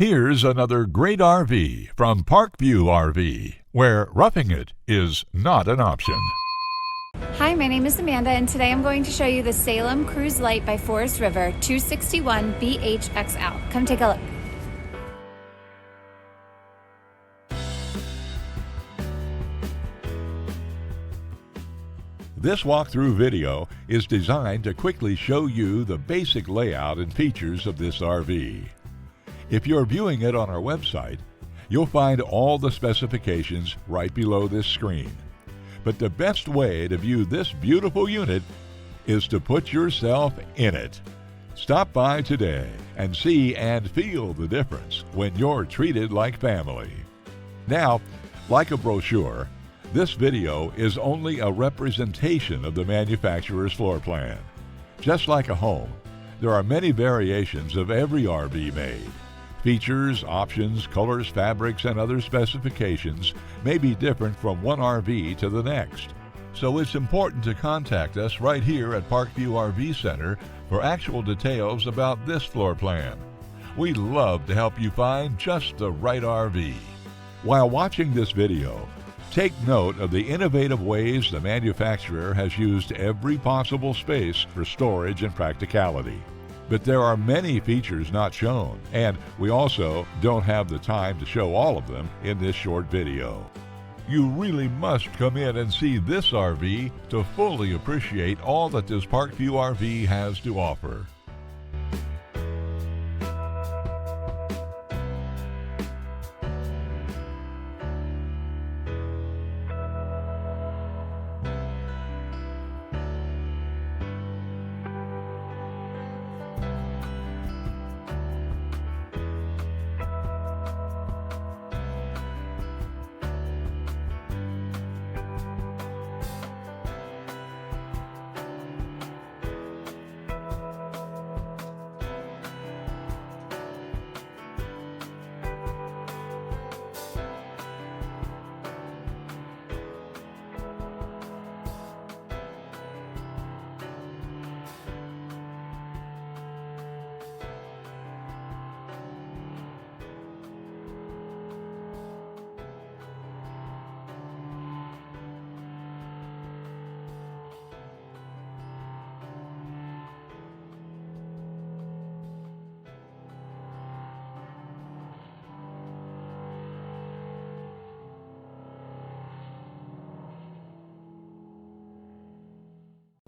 Here's another great RV from Parkview RV, where roughing it is not an option. Hi, my name is Amanda, and today I'm going to show you the Salem Cruise Lite by Forest River 261BHXL. Come take a look. This walkthrough video is designed to quickly show you the basic layout and features of this RV. If you're viewing it on our website, you'll find all the specifications right below this screen. But the best way to view this beautiful unit is to put yourself in it. Stop by today and see and feel the difference when you're treated like family. Now, like a brochure, this video is only a representation of the manufacturer's floor plan. Just like a home, there are many variations of every RV made. Features, options, colors, fabrics, and other specifications may be different from one RV to the next. So it's important to contact us right here at Parkview RV Center for actual details about this floor plan. We'd love to help you find just the right RV. While watching this video, take note of the innovative ways the manufacturer has used every possible space for storage and practicality. But there are many features not shown, and we also don't have the time to show all of them in this short video. You really must come in and see this RV to fully appreciate all that this Parkview RV has to offer.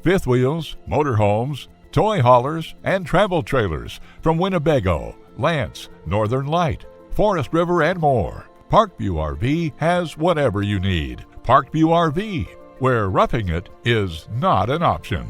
Fifth wheels, motorhomes, toy haulers, and travel trailers from Winnebago, Lance, Northern Light, Forest River, and more. Parkview RV has whatever you need. Parkview RV, where roughing it is not an option.